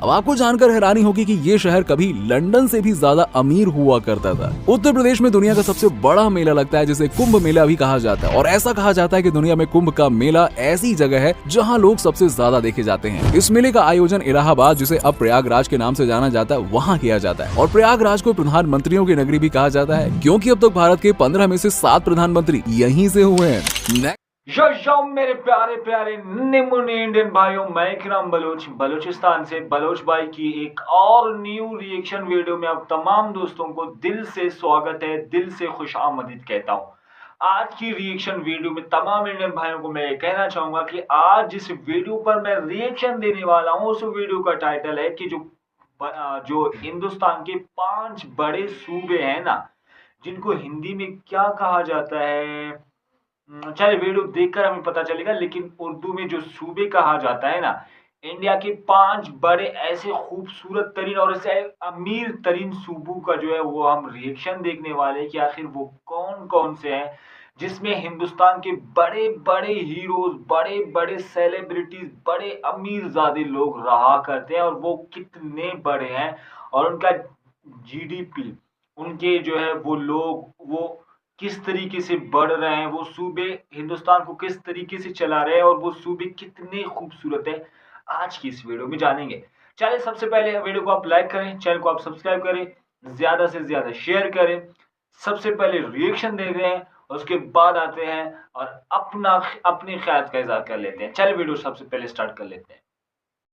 अब आपको जानकर हैरानी होगी कि ये शहर कभी लंदन से भी ज्यादा अमीर हुआ करता था। उत्तर प्रदेश में दुनिया का सबसे बड़ा मेला लगता है जिसे कुंभ मेला भी कहा जाता है, और ऐसा कहा जाता है कि दुनिया में कुंभ का मेला ऐसी जगह है जहाँ लोग सबसे ज्यादा देखे जाते हैं। इस मेले का आयोजन इलाहाबाद, जिसे अब प्रयागराज के नाम से जाना जाता है, वहाँ किया जाता है। और प्रयागराज को प्रधानमंत्रियों की नगरी भी कहा जाता है, क्योंकि अब तक भारत के 15 में से 7 प्रधानमंत्री यहीं से हुए हैं। यो मेरे प्यारे प्यारे नन्हे मुन्ने इंडियन भाइयों, मैं इकराम बलोच बलूचिस्तान से बलोच भाई की एक और न्यू रिएक्शन वीडियो में आप तमाम दोस्तों को दिल से स्वागत है, दिल से खुशामदीद कहता हूँ। आज की रिएक्शन वीडियो में तमाम इंडियन भाइयों को मैं ये कहना चाहूंगा कि आज जिस वीडियो पर मैं रिएक्शन देने वाला हूँ उस वीडियो का टाइटल है कि जो हिंदुस्तान के 5 बड़े सूबे हैं ना, जिनको हिंदी में क्या कहा जाता है, चलिए वीडियो देखकर हमें पता चलेगा। लेकिन उर्दू में जो सूबे कहा जाता है ना, इंडिया के 5 बड़े ऐसे खूबसूरत तरीन और ऐसे अमीर तरीन सूबों का जो है वो हम रिएक्शन देखने वाले हैं कि आखिर वो कौन कौन से हैं, जिसमें हिंदुस्तान के बड़े बड़े हीरोज, बड़े बड़े सेलिब्रिटीज, बड़े अमीर ज़ादे लोग रहा करते हैं, और वो कितने बड़े हैं और उनका जीडीपी, उनके जो है वो लोग, वो किस तरीके से बढ़ रहे हैं, वो सूबे हिंदुस्तान को किस तरीके से चला रहे हैं, और वो सूबे कितने खूबसूरत है, आज की इस वीडियो में जानेंगे। चलिए सबसे पहले वीडियो को आप लाइक करें, चैनल को आप सब्सक्राइब करें, ज्यादा से ज्यादा शेयर करें। सबसे पहले रिएक्शन दे रहे हैं, उसके बाद आते हैं और अपनी ख्याल का इजहार कर लेते हैं। चलिए वीडियो सबसे पहले स्टार्ट कर लेते हैं।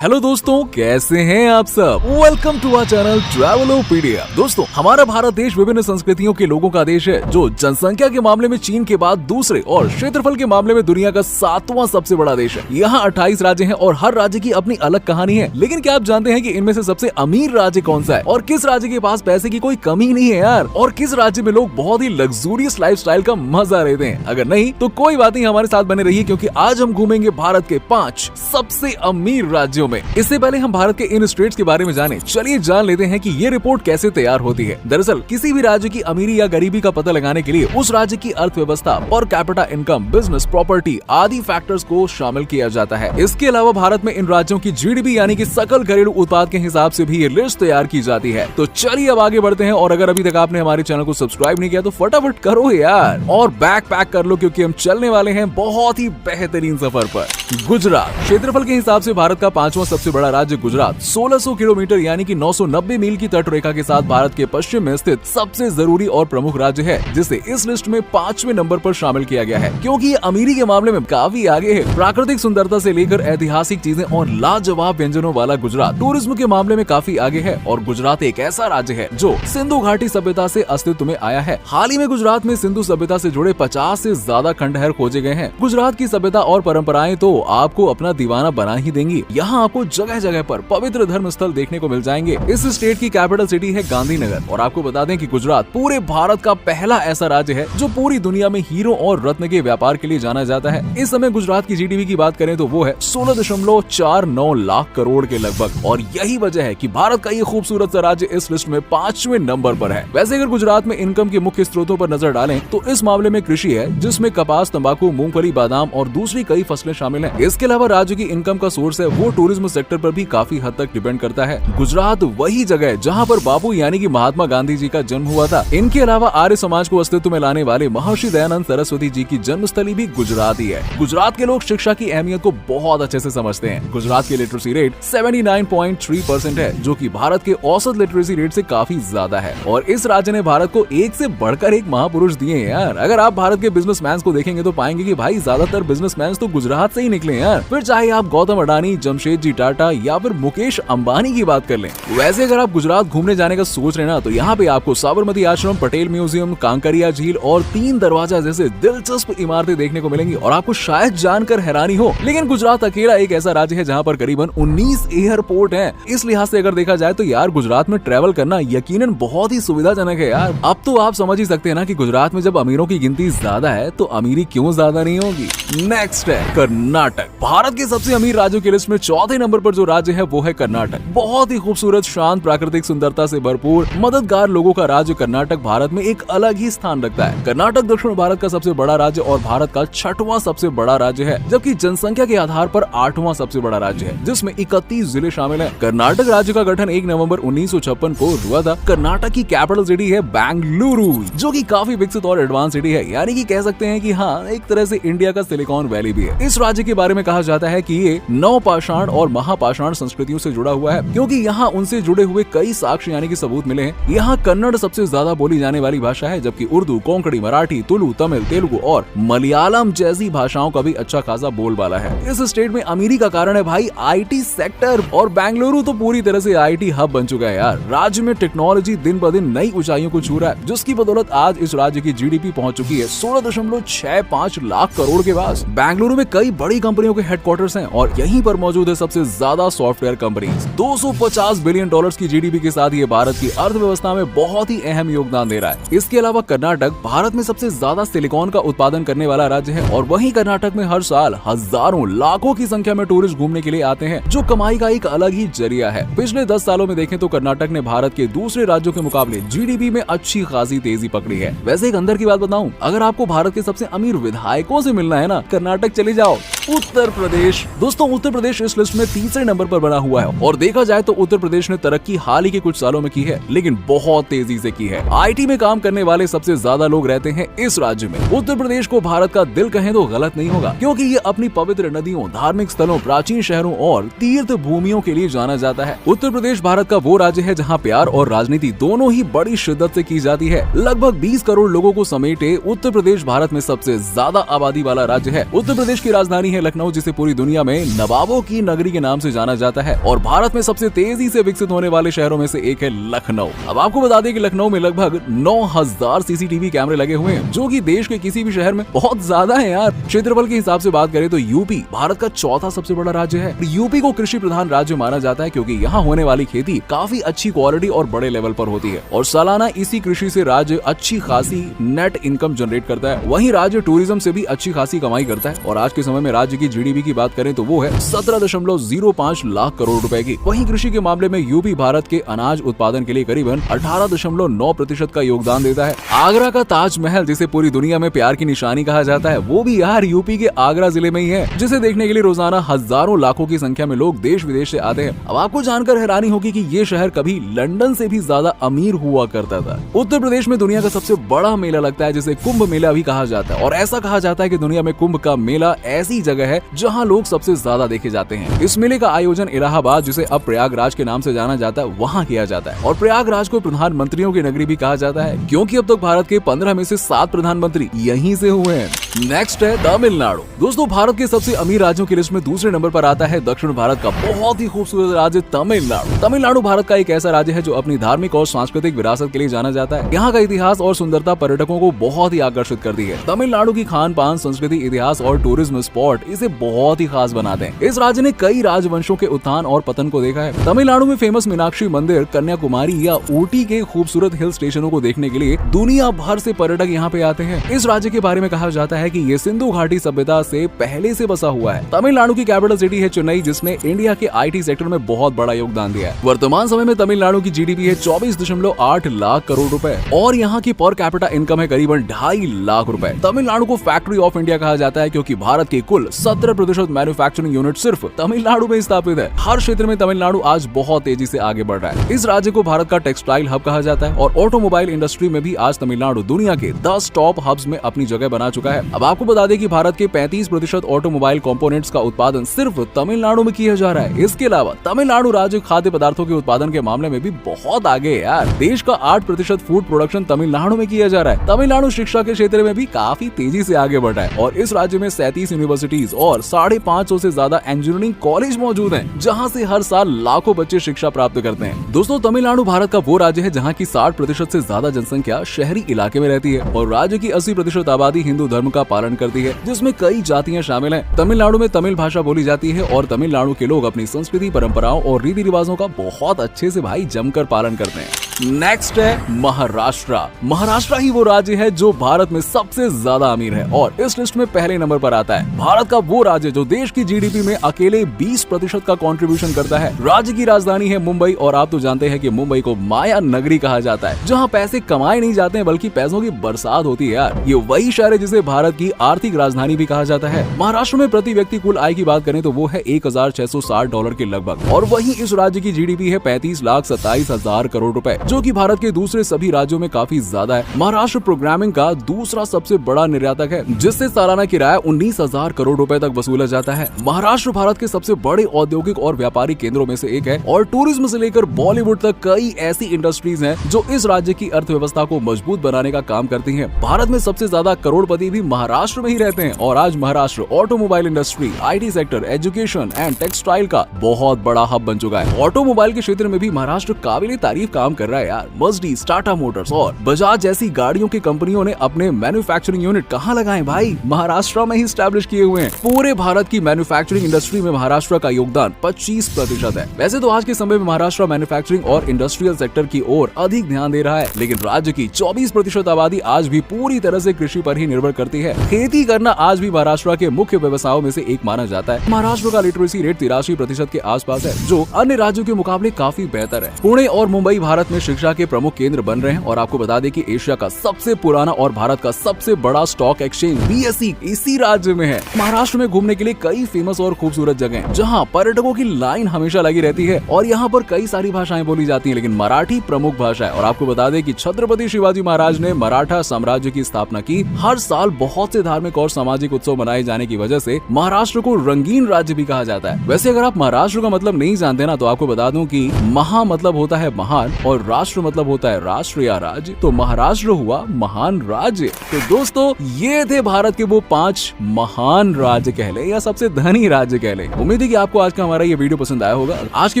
हेलो दोस्तों, कैसे हैं आप सब? Welcome to our channel Travelopedia. दोस्तों, हमारा भारत देश विभिन्न संस्कृतियों के लोगों का देश है, जो जनसंख्या के मामले में चीन के बाद दूसरे और क्षेत्रफल के मामले में दुनिया का 7वां सबसे बड़ा देश है। यहाँ 28 राज्य हैं और हर राज्य की अपनी अलग कहानी है। लेकिन क्या आप जानते हैं कि इनमें से सबसे अमीर राज्य कौन सा है, और किस राज्य के पास पैसे की कोई कमी नहीं है यार, और किस राज्य में लोग बहुत ही लग्जूरियस लाइफस्टाइल का मजा लेते हैं? अगर नहीं तो कोई बात नहीं, हमारे साथ बने रहिए, क्योंकि आज हम घूमेंगे भारत के 5 सबसे अमीर राज्यों में। इससे पहले हम भारत के इन स्टेट्स के बारे में जाने, चलिए जान लेते हैं कि ये रिपोर्ट कैसे तैयार होती है। दरअसल किसी भी राज्य की अमीरी या गरीबी का पता लगाने के लिए उस राज्य की अर्थव्यवस्था, per capita income, business, property आदि फैक्टर्स को शामिल किया जाता है। इसके अलावा भारत में इन राज्यों की जीडीपी यानी कि सकल घरेलू उत्पाद के हिसाब से भी ये लिस्ट तैयार की जाती है। तो चलिए अब आगे बढ़ते हैं, और अगर अभी तक आपने हमारे चैनल को सब्सक्राइब नहीं किया तो फटाफट करो यार, और बैग पैक कर लो, क्योंकि हम चलने वाले हैं बहुत ही बेहतरीन सफर पर। गुजरात क्षेत्रफल के हिसाब से भारत का 5वां सबसे बड़ा राज्य गुजरात 1600 किलोमीटर यानी कि 990 मील की तट रेखा के साथ भारत के पश्चिम में स्थित सबसे जरूरी और प्रमुख राज्य है, जिसे इस लिस्ट में 5वें नंबर पर शामिल किया गया है, क्योंकि ये अमीरी के मामले में काफी आगे है। प्राकृतिक सुंदरता से लेकर ऐतिहासिक चीजें और लाजवाब व्यंजनों वाला गुजरात टूरिज्म के मामले में काफी आगे है। और गुजरात एक ऐसा राज्य है जो सिंधु घाटी सभ्यता से अस्तित्व में आया है। हाल ही में गुजरात में सिंधु सभ्यता से जुड़े 50 से ज्यादा खंडहर खोजे गए हैं। गुजरात की सभ्यता और परंपराएं तो आपको अपना दीवाना बना ही देंगी। यहाँ आपको जगह जगह पर पवित्र धर्म स्थल देखने को मिल जाएंगे। इस स्टेट की कैपिटल सिटी है गांधीनगर, और आपको बता दें कि गुजरात पूरे भारत का पहला ऐसा राज्य है जो पूरी दुनिया में हीरो और रत्न के व्यापार के लिए जाना जाता है। इस समय गुजरात की जीडीपी की बात करें तो वो है 16.49 लाख करोड़ के लगभग, और यही वजह है कि भारत का ये खूबसूरत सा राज्य इस लिस्ट में 5वें नंबर पर है। वैसे अगर गुजरात में इनकम के मुख्य स्रोतों पर नजर डालें तो इस मामले में कृषि है, जिसमें कपास, तंबाकू, मूंगफली, बादाम और दूसरी कई फसलें शामिल हैं। इसके अलावा राज्य की इनकम का सोर्स है वो टूरिज्म सेक्टर पर भी काफी हद तक डिपेंड करता है। गुजरात वही जगह है जहाँ पर बापू यानी कि महात्मा गांधी जी का जन्म हुआ था। इनके अलावा आर्य समाज को अस्तित्व में लाने वाले महर्षि दयानंद सरस्वती जी की जन्मस्थली भी गुजरात ही है। गुजरात के लोग शिक्षा की अहमियत को बहुत अच्छे से समझते हैं। गुजरात की लिटरेसी रेट 79.3% है, जो कि भारत के औसत लिटरेसी रेट से काफी ज्यादा है। और इस राज्य ने भारत को एक से बढ़कर एक महापुरुष दिए हैं यार। अगर आप भारत के बिजनेसमैन को देखेंगे तो पाएंगे कि भाई ज्यादातर बिजनेसमैन तो गुजरात से ही निकले यार। फिर चाहे आप गौतम अडानी, जमशेदजी टाटा या फिर मुकेश अंबानी की बात कर लें। वैसे अगर आप गुजरात घूमने जाने का सोच रहे हैं ना, तो यहाँ पे आपको साबरमती आश्रम, पटेल म्यूजियम, कांकरिया झील और 3 दरवाजा जैसे दिलचस्प इमारतें देखने को मिलेंगी। और आपको शायद जानकर हैरानी हो, लेकिन गुजरात अकेला एक ऐसा राज्य है जहाँ पर करीबन 19 एयरपोर्ट हैं। इस लिहाज से अगर देखा जाए तो यार गुजरात में ट्रैवल करना यकीनन बहुत ही सुविधाजनक है यार। अब तो आप समझ ही सकते हैं ना कि गुजरात में जब अमीरों की गिनती ज्यादा है तो अमीरी क्यों ज्यादा नहीं होगी। नेक्स्ट है कर्नाटक। भारत के सबसे अमीर राज्यों की लिस्ट में चौथे तीसरे नंबर पर जो राज्य है वो है कर्नाटक। बहुत ही खूबसूरत, शांत, प्राकृतिक सुंदरता से भरपूर, मददगार लोगों का राज्य कर्नाटक भारत में एक अलग ही स्थान रखता है। कर्नाटक दक्षिण भारत का सबसे बड़ा राज्य और भारत का 6वां सबसे बड़ा राज्य है, जबकि जनसंख्या के आधार पर 8वां सबसे बड़ा राज्य है, जिसमें 31 जिले शामिल हैं। कर्नाटक राज्य का गठन 1 नवंबर 1956 को हुआ था। कर्नाटक की कैपिटल सिटी है बेंगलुरु, जो कि काफी विकसित और एडवांस सिटी है, यानी कि कह सकते हैं कि हाँ, एक तरह से इंडिया का सिलिकॉन वैली भी है। इस राज्य के बारे में कहा जाता है कि ये नवपाषाण और महापाषाण संस्कृतियों से जुड़ा हुआ है, क्योंकि यहाँ उनसे जुड़े हुए कई साक्ष्य यानी कि सबूत मिले हैं। यहाँ कन्नड़ सबसे ज्यादा बोली जाने वाली भाषा है, जबकि उर्दू, कोंकणी, मराठी, तुलु, तमिल, तेलुगु और मलयालम जैसी भाषाओं का भी अच्छा खासा बोलबाला है। इस स्टेट में अमीरी का कारण है भाई आईटी सेक्टर, और बेंगलुरु तो पूरी तरह से आईटी हब बन चुका है यार। राज्य में टेक्नोलॉजी दिन ब दिन नई ऊंचाइयों को छू रहा है, जिसकी बदौलत आज इस राज्य की जीडीपी पहुंच चुकी है 16.65 लाख करोड़ के पास। बेंगलुरु में कई बड़ी कंपनियों के हेडक्वार्टर्स हैं और यहीं पर मौजूद है सबसे ज्यादा सॉफ्टवेयर कंपनीज। 250 बिलियन डॉलर्स की जीडीपी के साथ ये भारत की अर्थव्यवस्था में बहुत ही अहम योगदान दे रहा है। इसके अलावा कर्नाटक भारत में सबसे ज्यादा सिलिकॉन का उत्पादन करने वाला राज्य है, और वहीं कर्नाटक में हर साल हजारों लाखों की संख्या में टूरिस्ट घूमने के लिए आते हैं, जो कमाई का एक अलग ही जरिया है। पिछले 10 सालों में देखें तो कर्नाटक ने भारत के दूसरे राज्यों के मुकाबले जीडीपी में अच्छी खासी तेजी पकड़ी है। वैसे एक अंदर की बात बताऊं, अगर आपको भारत के सबसे अमीर विधायकों से मिलना है ना, कर्नाटक चले जाओ। उत्तर प्रदेश, दोस्तों उत्तर प्रदेश इस लिस्ट में तीसरे नंबर पर बना हुआ है, और देखा जाए तो उत्तर प्रदेश ने तरक्की हाल ही के कुछ सालों में की है, लेकिन बहुत तेजी से की है। आईटी में काम करने वाले सबसे ज्यादा लोग रहते हैं इस राज्य में। उत्तर प्रदेश को भारत का दिल कहें तो गलत नहीं होगा, क्योंकि ये अपनी पवित्र नदियों, धार्मिक स्थलों, प्राचीन शहरों और तीर्थ भूमियों के लिए जाना जाता है। उत्तर प्रदेश भारत का वो राज्य है जहाँ प्यार और राजनीति दोनों ही बड़ी शिद्दत से की जाती है। लगभग 20 करोड़ लोगों को समेटे उत्तर प्रदेश भारत में सबसे ज्यादा आबादी वाला राज्य है। उत्तर प्रदेश की राजधानी है लखनऊ, जिसे पूरी दुनिया में नवाबों की नगरी के नाम से जाना जाता है, और भारत में सबसे तेजी से विकसित होने वाले शहरों में से एक है लखनऊ। अब आपको बता दें कि लखनऊ में लगभग 9000 सीसीटीवी कैमरे लगे हुए हैं, जो कि देश के किसी भी शहर में बहुत ज्यादा है यार। क्षेत्रफल के हिसाब से बात करें तो यूपी भारत का 4था सबसे बड़ा राज्य है। यूपी को कृषि प्रधान राज्य माना जाता है, क्योंकि यहाँ होने वाली खेती काफी अच्छी क्वालिटी और बड़े लेवल पर होती है, और सालाना इसी कृषि से राज्य अच्छी खासी नेट इनकम जनरेट करता है। वहीं राज्य टूरिज्म से भी अच्छी खासी कमाई करता है, और आज के समय में राज्य की जीडीपी की बात करें तो वो है 17.05 लाख करोड़ रुपए की। वहीं कृषि के मामले में यूपी भारत के अनाज उत्पादन के लिए करीबन 18.9% का योगदान देता है। आगरा का ताजमहल, जिसे पूरी दुनिया में प्यार की निशानी कहा जाता है, वो भी यार यूपी के आगरा जिले में ही है, जिसे देखने के लिए रोजाना हजारों लाखों की संख्या में लोग देश विदेश से आते हैं। अब आपको जानकर हैरानी होगी कि ये शहर कभी लंदन से भी ज्यादा अमीर हुआ करता था। उत्तर प्रदेश में दुनिया का सबसे बड़ा मेला लगता है, जिसे कुंभ मेला भी कहा जाता है, और ऐसा कहा जाता है कि दुनिया में कुंभ का मेला ऐसी जगह है जहां लोग सबसे ज्यादा देखे जाते हैं। इस मेले का आयोजन इलाहाबाद, जिसे अब प्रयागराज के नाम से जाना जाता है, वहाँ किया जाता है, और प्रयागराज को प्रधानमंत्रियों की नगरी भी कहा जाता है, क्योंकि अब तक भारत के 15 में से 7 प्रधानमंत्री यहीं से हुए हैं। नेक्स्ट है तमिलनाडु। दोस्तों भारत के सबसे अमीर राज्यों की लिस्ट में दूसरे नंबर पर आता है दक्षिण भारत का बहुत ही खूबसूरत राज्य तमिलनाडु। तमिलनाडु भारत का एक ऐसा राज्य है जो अपनी धार्मिक और सांस्कृतिक विरासत के लिए जाना जाता है। यहाँ का इतिहास और सुंदरता पर्यटकों को बहुत ही आकर्षित करती है। तमिलनाडु की खान पान, संस्कृति, इतिहास और टूरिज्म स्पॉट इसे बहुत ही खास बनाते हैं। इस राज्य ने कई राजवंशों के उत्थान और पतन को देखा है। तमिलनाडु में फेमस मीनाक्षी मंदिर, कन्याकुमारी या ऊटी के खूबसूरत हिल स्टेशनों को देखने के लिए दुनिया भर से पर्यटक यहाँ पे आते हैं। इस राज्य के बारे में कहा जाता है कि ये सिंधु घाटी सभ्यता से पहले से बसा हुआ है। तमिलनाडु की कैपिटल सिटी है चेन्नई, जिसने इंडिया के आईटी सेक्टर में बहुत बड़ा योगदान दिया है। वर्तमान समय में तमिलनाडु की जीडीपी है 24.8 लाख करोड़ रुपए, और यहाँ की पर कैपिटा इनकम है करीबन 2.5 लाख रुपए। तमिलनाडु को फैक्ट्री ऑफ इंडिया कहा जाता है, क्योंकि भारत के कुल 17% मैन्युफैक्चरिंग यूनिट सिर्फ तमिलनाडु में स्थापित है। हर क्षेत्र में तमिलनाडु आज बहुत तेजी से आगे बढ़ रहा है। इस राज्य को भारत का टेक्सटाइल हब कहा जाता है, और ऑटोमोबाइल इंडस्ट्री में भी आज तमिलनाडु दुनिया के 10 टॉप हब्स में अपनी जगह बना चुका है। अब आपको बता दें कि भारत के 35% ऑटोमोबाइल कंपोनेंट्स का उत्पादन सिर्फ तमिलनाडु में किया जा रहा है। इसके अलावा तमिलनाडु राज्य खाद्य पदार्थों के उत्पादन के मामले में भी बहुत आगे है यार। देश का 8% फूड प्रोडक्शन तमिलनाडु में किया जा रहा है। तमिलनाडु शिक्षा के क्षेत्र में भी काफी तेजी से आगे बढ़ रहा है, और इस राज्य में 37 यूनिवर्सिटीज और 550 से ज्यादा इंजीनियरिंग कॉलेज मौजूद हैं, जहां से हर साल लाखों बच्चे शिक्षा प्राप्त करते हैं। दोस्तों तमिलनाडु भारत का वो राज्य है जहां की 60% से ज्यादा जनसंख्या शहरी इलाके में रहती है, और राज्य की 80% आबादी हिंदू धर्म का पालन करती है, जिसमें कई जातियां शामिल हैं। तमिलनाडु में तमिल भाषा बोली जाती है, और तमिलनाडु के लोग अपनी संस्कृति, परंपराओं और रीति रिवाजों का बहुत अच्छे से भाई जमकर पालन करते हैं। नेक्स्ट है महाराष्ट्र। महाराष्ट्र ही वो राज्य है जो भारत में सबसे ज्यादा अमीर है और इस लिस्ट में पहले नंबर पर आता है। भारत का वो राज्य जो देश की जीडीपी में अकेले 20% का कंट्रीब्यूशन करता है। राज्य की राजधानी है मुंबई और आप तो जानते हैं कि मुंबई को माया नगरी कहा जाता है, जहाँ पैसे कमाए नहीं जाते हैं बल्कि पैसों की बरसात होती है यार। ये वही शहर है जिसे भारत की आर्थिक राजधानी भी कहा जाता है। महाराष्ट्र में प्रति व्यक्ति कुल आय की बात करें तो वो है $1,660 के लगभग और वहीं इस राज्य की जीडीपी है 35,27,000 करोड़ रुपए, जो कि भारत के दूसरे सभी राज्यों में काफी ज्यादा है। महाराष्ट्र प्रोग्रामिंग का दूसरा सबसे बड़ा निर्यातक है, जिससे सालाना किराया 19,000 करोड़ रुपए तक वसूला जाता है। महाराष्ट्र भारत के सबसे बड़े औद्योगिक और व्यापारिक केंद्रों में से एक है और टूरिज्म से लेकर बॉलीवुड तक कई ऐसी इंडस्ट्रीज हैं जो इस राज्य की अर्थव्यवस्था को मजबूत बनाने का काम करती हैं। भारत में सबसे ज्यादा करोड़पति भी महाराष्ट्र में ही रहते हैं और आज Maharashtra automobile industry, IT sector, education and textile का बहुत बड़ा हब बन चुका है। ऑटोमोबाइल के क्षेत्र में भी महाराष्ट्र काबिल तारीफ काम कर रहा है यार। मर्सिडीज, टाटा मोटर्स और बजाज जैसी गाड़ियों की कंपनियों ने अपने मैन्युफैक्चरिंग यूनिट कहाँ लगाए भाई? महाराष्ट्र में ही स्टैब्लिश किए हुए हैं। पूरे भारत की मैन्युफैक्चरिंग इंडस्ट्री में महाराष्ट्र का योगदान 25% है। वैसे तो आज के समय में महाराष्ट्र मैन्युफैक्चरिंग और इंडस्ट्रियल सेक्टर की ओर अधिक ध्यान दे रहा है, लेकिन राज्य की 24% आबादी आज भी पूरी तरह से कृषि पर ही निर्भर करती है। खेती करना आज भी महाराष्ट्र के मुख्य व्यवसायों में से एक माना जाता है। महाराष्ट्र का लिटरेसी रेट 83% के आसपास है, जो अन्य राज्यों के मुकाबले काफी बेहतर है। पुणे और मुंबई भारत में शिक्षा के प्रमुख केंद्र बन रहे हैं और आपको बता दें कि एशिया का सबसे पुराना और भारत का सबसे बड़ा स्टॉक एक्सचेंज BSE इसी राज्य में है। महाराष्ट्र में घूमने के लिए कई फेमस और खूबसूरत जगह हैं, जहां पर्यटकों की लाइन हमेशा लगी रहती है और यहाँ पर कई सारी भाषाएं बोली जाती हैं, लेकिन मराठी प्रमुख भाषा है। और आपको बता दें कि छत्रपति शिवाजी महाराज ने मराठा साम्राज्य की स्थापना की। हर साल बहुत से धार्मिक और सामाजिक उत्सव मनाए जाने की वजह से महाराष्ट्र को रंगीन राज्य भी कहा जाता है। वैसे अगर आप महाराष्ट्र का मतलब नहीं जानते ना, तो आपको बता दूं कि महा मतलब होता है महान और राष्ट्र मतलब होता है राष्ट्र या राज्य, तो महाराष्ट्र हुआ महान राज्य। तो दोस्तों ये थे भारत के वो 5 महान राज्य कह ले या सबसे धनी राज्य कह ले। उम्मीद है कि आपको आज का हमारा ये वीडियो पसंद आया होगा। आज की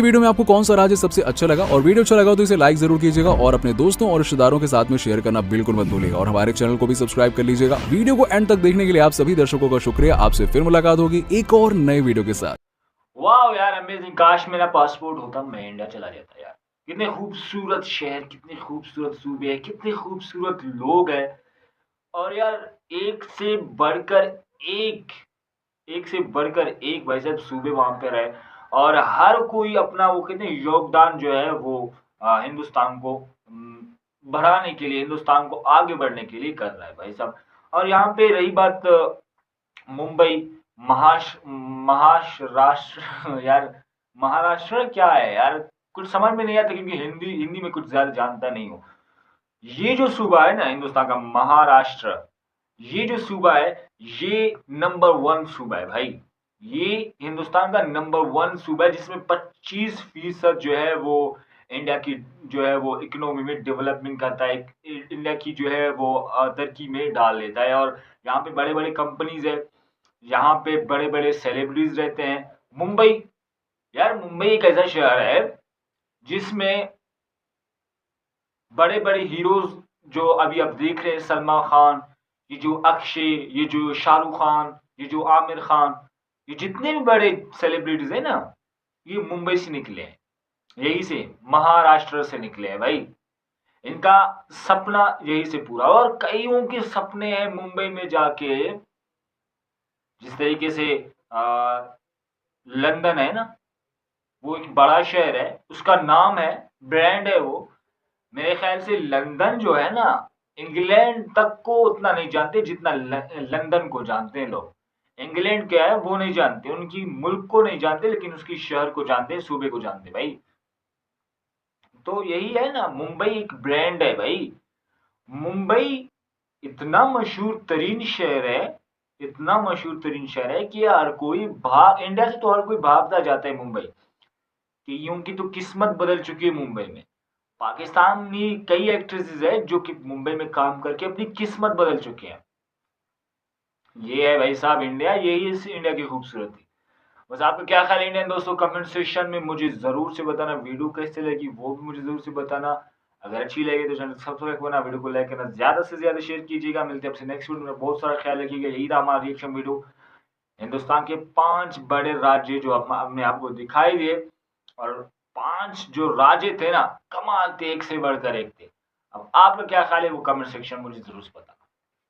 वीडियो में आपको कौन सा राज्य सबसे अच्छा लगा और वीडियो अच्छा लगा तो इसे लाइक जरूर कीजिएगा और अपने दोस्तों और रिश्तेदारों के साथ में शेयर करना बिल्कुल मत भूलिएगा और हमारे चैनल को भी सब्सक्राइब कर लीजिएगा। वीडियो को एंड तक देखने के लिए आप सभी दर्शकों का शुक्रिया। आपसे फिर मुलाकात होगी एक और नए वीडियो के साथ। वाह यार, अमेजिंग। काश मेरा पासपोर्ट होता, मैं इंडिया चला जाता यार। कितने खूबसूरत शहर, कितने खूबसूरत सूबे हैं, कितने खूबसूरत लोग हैं और यार एक एक से बढ़कर एक भाई साहब सूबे वहां पे रहे और हर कोई अपना वो कहते हैं योगदान जो है वो हिंदुस्तान को बढ़ाने के लिए, हिंदुस्तान को आगे बढ़ने के लिए कर रहा है भाई साहब। और यहाँ पे रही बात मुंबई, महाराष्ट्र यार, महाराष्ट्र क्या है यार, कुछ समझ में नहीं आता क्योंकि हिंदी में कुछ ज्यादा जानता नहीं हूँ। ये जो सूबा है ना हिंदुस्तान का, महाराष्ट्र, ये जो सूबा है ये नंबर 1 सूबा है भाई। ये हिंदुस्तान का नंबर 1 सूबा है जिसमें 25% जो है वो इंडिया की जो है वो इकोनॉमी में डेवलपमेंट करता है, इंडिया की जो है वो तरक्की में डाल लेता है। और यहाँ पे बड़े बड़े कंपनीज है, यहाँ पे बड़े बड़े सेलिब्रिटीज रहते हैं। मुंबई यार, मुंबई एक ऐसा शहर है जिसमें बड़े बड़े हीरोज जो अभी आप देख रहे हैं, सलमान खान, ये जो अक्षय, ये जो शाहरुख खान, ये जो आमिर खान, ये जितने भी बड़े सेलिब्रिटीज है ना, ये मुंबई से निकले हैं, यही से महाराष्ट्र से निकले हैं भाई। इनका सपना यही से पूरा, और कईयों के सपने हैं मुंबई में जाके। जिस तरीके से लंदन है ना, वो एक बड़ा शहर है, उसका नाम है, ब्रांड है वो। मेरे ख्याल से लंदन जो है ना, इंग्लैंड तक को उतना नहीं जानते जितना लंदन को जानते हैं लोग। इंग्लैंड क्या है वो नहीं जानते, उनकी मुल्क को नहीं जानते, लेकिन उसकी शहर को जानते हैं, सूबे को जानते भाई। तो यही है ना, मुंबई एक ब्रांड है भाई। मुंबई इतना मशहूर तरीन शहर है, इतना मशहूर तरीन शहर है कि हर कोई इंडिया से तो हर कोई भागता जाता है मुंबई, कि यूं की तो किस्मत बदल चुकी है मुंबई में। पाकिस्तानी कई एक्ट्रेसेस है जो कि मुंबई में काम करके अपनी किस्मत बदल चुके हैं। ये है भाई साहब इंडिया, यही इस इंडिया की खूबसूरती। बस आपका क्या ख्याल है इंडियन दोस्तों, कमेंट सेक्शन में मुझे जरूर से बताना। वीडियो कैसे लगी वो भी मुझे जरूर से बताना। अगर अच्छी लगी तो चैनल सब्सक्राइब करना, वीडियो को लाइक करना, ज्यादा से ज्यादा शेयर कीजिएगा। मिलते हैं आपसे नेक्स्ट वीडियो में, बहुत सारा ख्याल रखिएगा। यही था हमारा रिएक्शन वीडियो, हिंदुस्तान के 5 बड़े राज्य जो हमने आपको दिखाई दिए, और 5 जो राजे थे ना, कमाल थे, एक से बढ़कर एक थे। अब आपका क्या ख्याल है वो कमेंट सेक्शन में मुझे ज़रूर बताएं।